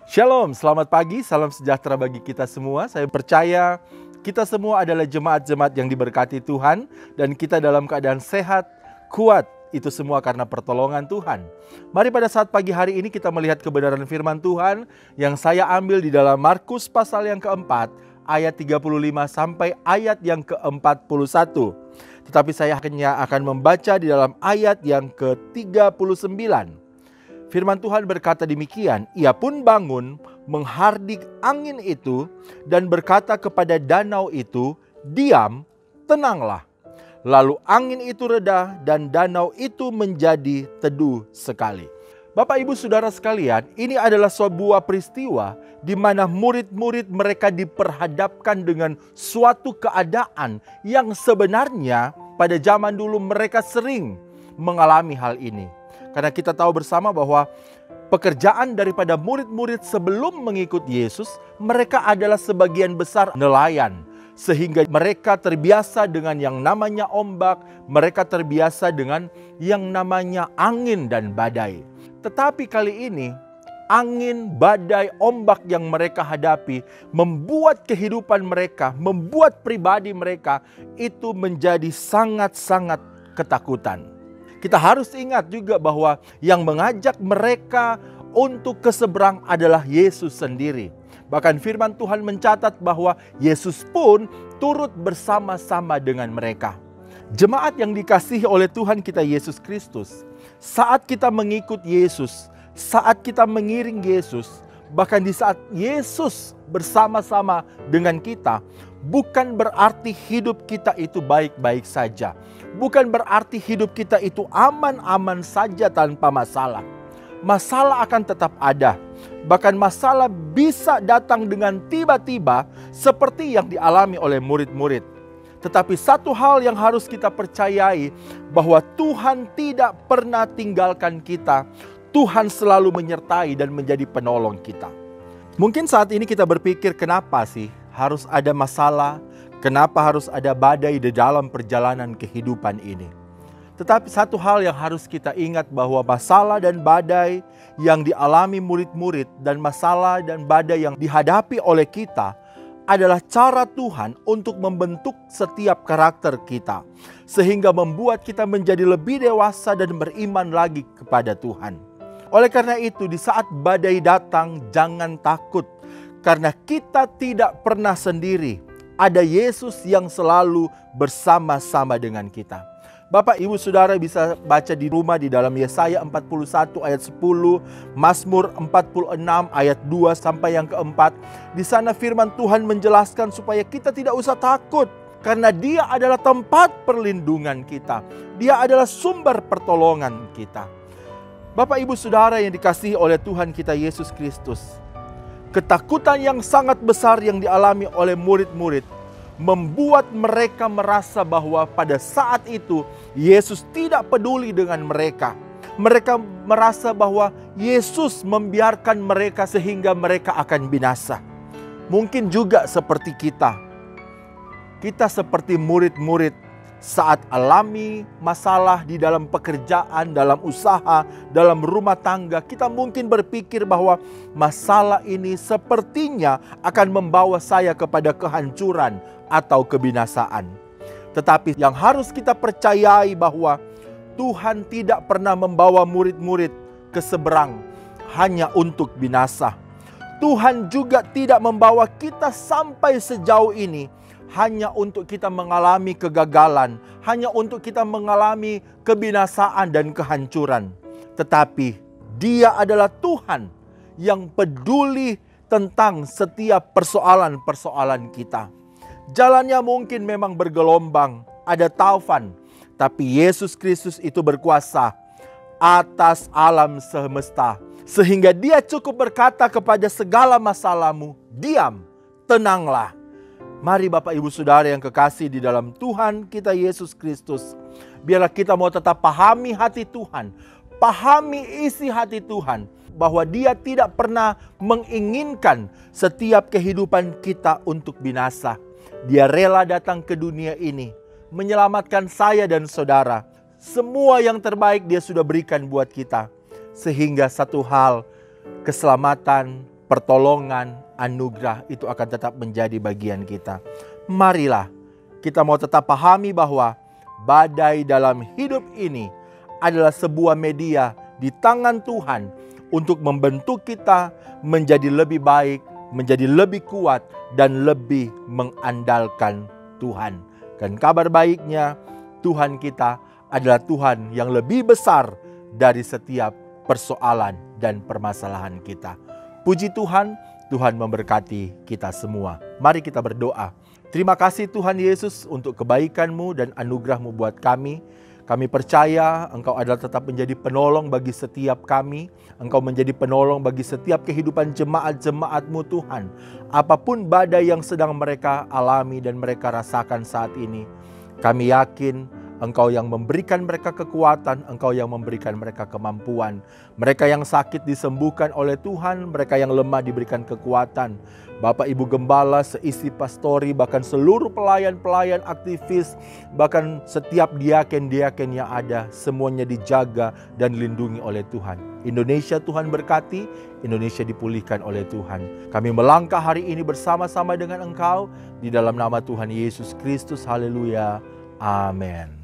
Shalom, selamat pagi, salam sejahtera bagi kita semua. Saya percaya kita semua adalah jemaat-jemaat yang diberkati Tuhan dan kita dalam keadaan sehat, kuat. Itu semua karena pertolongan Tuhan. Mari pada saat pagi hari ini kita melihat kebenaran firman Tuhan yang saya ambil di dalam Markus pasal yang keempat, ayat 35 sampai ayat yang ke-41. Tetapi saya hanya akan membaca di dalam ayat yang ke-39. Firman Tuhan berkata demikian, ia pun bangun menghardik angin itu dan berkata kepada danau itu, diam, tenanglah. Lalu angin itu reda dan danau itu menjadi teduh sekali. Bapak Ibu Saudara sekalian, ini adalah sebuah peristiwa di mana murid-murid mereka diperhadapkan dengan suatu keadaan yang sebenarnya pada zaman dulu mereka sering mengalami hal ini. Karena kita tahu bersama bahwa pekerjaan daripada murid-murid sebelum mengikut Yesus, mereka adalah sebagian besar nelayan. Sehingga mereka terbiasa dengan yang namanya ombak, mereka terbiasa dengan yang namanya angin dan badai. Tetapi kali ini, angin, badai, ombak yang mereka hadapi membuat kehidupan mereka, membuat pribadi mereka itu menjadi sangat-sangat ketakutan. Kita harus ingat juga bahwa yang mengajak mereka untuk ke seberang adalah Yesus sendiri. Bahkan firman Tuhan mencatat bahwa Yesus pun turut bersama-sama dengan mereka. Jemaat yang dikasihi oleh Tuhan kita Yesus Kristus, saat kita mengikut Yesus, saat kita mengiring Yesus, bahkan di saat Yesus bersama-sama dengan kita, bukan berarti hidup kita itu baik-baik saja. Bukan berarti hidup kita itu aman-aman saja tanpa masalah. Masalah akan tetap ada. Bahkan masalah bisa datang dengan tiba-tiba seperti yang dialami oleh murid-murid. Tetapi satu hal yang harus kita percayai, bahwa Tuhan tidak pernah tinggalkan kita. Tuhan selalu menyertai dan menjadi penolong kita. Mungkin saat ini kita berpikir, kenapa sih harus ada masalah? Kenapa harus ada badai di dalam perjalanan kehidupan ini? Tetapi satu hal yang harus kita ingat, bahwa masalah dan badai yang dialami murid-murid dan masalah dan badai yang dihadapi oleh kita adalah cara Tuhan untuk membentuk setiap karakter kita. Sehingga membuat kita menjadi lebih dewasa dan beriman lagi kepada Tuhan. Oleh karena itu, di saat badai datang, jangan takut. Karena kita tidak pernah sendiri. Ada Yesus yang selalu bersama-sama dengan kita. Bapak, Ibu, Saudara bisa baca di rumah di dalam Yesaya 41 ayat 10, Mazmur 46 ayat 2 sampai yang keempat. Di sana firman Tuhan menjelaskan supaya kita tidak usah takut. Karena Dia adalah tempat perlindungan kita. Dia adalah sumber pertolongan kita. Bapak, Ibu, Saudara yang dikasihi oleh Tuhan kita Yesus Kristus. Ketakutan yang sangat besar yang dialami oleh murid-murid membuat mereka merasa bahwa pada saat itu Yesus tidak peduli dengan mereka. Mereka merasa bahwa Yesus membiarkan mereka sehingga mereka akan binasa. Mungkin juga seperti kita. Kita seperti murid-murid saat alami masalah di dalam pekerjaan, dalam usaha, dalam rumah tangga, kita mungkin berpikir bahwa masalah ini sepertinya akan membawa saya kepada kehancuran atau kebinasaan. Tetapi yang harus kita percayai bahwa Tuhan tidak pernah membawa murid-murid ke seberang hanya untuk binasa. Tuhan juga tidak membawa kita sampai sejauh ini hanya untuk kita mengalami kegagalan, hanya untuk kita mengalami kebinasaan dan kehancuran. Tetapi Dia adalah Tuhan yang peduli tentang setiap persoalan-persoalan kita. Jalannya mungkin memang bergelombang, ada taufan, tapi Yesus Kristus itu berkuasa atas alam semesta. Sehingga Dia cukup berkata kepada segala masalahmu, diam, tenanglah. Mari Bapak Ibu Saudara yang kekasih di dalam Tuhan kita Yesus Kristus. Biarlah kita mau tetap pahami hati Tuhan. Pahami isi hati Tuhan. Bahwa Dia tidak pernah menginginkan setiap kehidupan kita untuk binasa. Dia rela datang ke dunia ini. Menyelamatkan saya dan saudara. Semua yang terbaik Dia sudah berikan buat kita. Sehingga satu hal, keselamatan, pertolongan, anugerah itu akan tetap menjadi bagian kita. Marilah kita mau tetap pahami bahwa badai dalam hidup ini adalah sebuah media di tangan Tuhan untuk membentuk kita menjadi lebih baik, menjadi lebih kuat, dan lebih mengandalkan Tuhan. Dan kabar baiknya, Tuhan kita adalah Tuhan yang lebih besar dari setiap persoalan dan permasalahan kita. Puji Tuhan, Tuhan memberkati kita semua. Mari kita berdoa. Terima kasih Tuhan Yesus untuk kebaikan-Mu dan anugerah-Mu buat kami. Kami percaya Engkau adalah tetap menjadi penolong bagi setiap kami. Engkau menjadi penolong bagi setiap kehidupan jemaat-jemaat-Mu Tuhan. Apapun badai yang sedang mereka alami dan mereka rasakan saat ini, kami yakin Engkau yang memberikan mereka kekuatan, Engkau yang memberikan mereka kemampuan. Mereka yang sakit disembuhkan oleh Tuhan, mereka yang lemah diberikan kekuatan. Bapak Ibu Gembala, seisi pastori, bahkan seluruh pelayan-pelayan aktivis, bahkan setiap diaken-diaken yang ada, semuanya dijaga dan dilindungi oleh Tuhan. Indonesia Tuhan berkati, Indonesia dipulihkan oleh Tuhan. Kami melangkah hari ini bersama-sama dengan Engkau, di dalam nama Tuhan Yesus Kristus, haleluya, amin.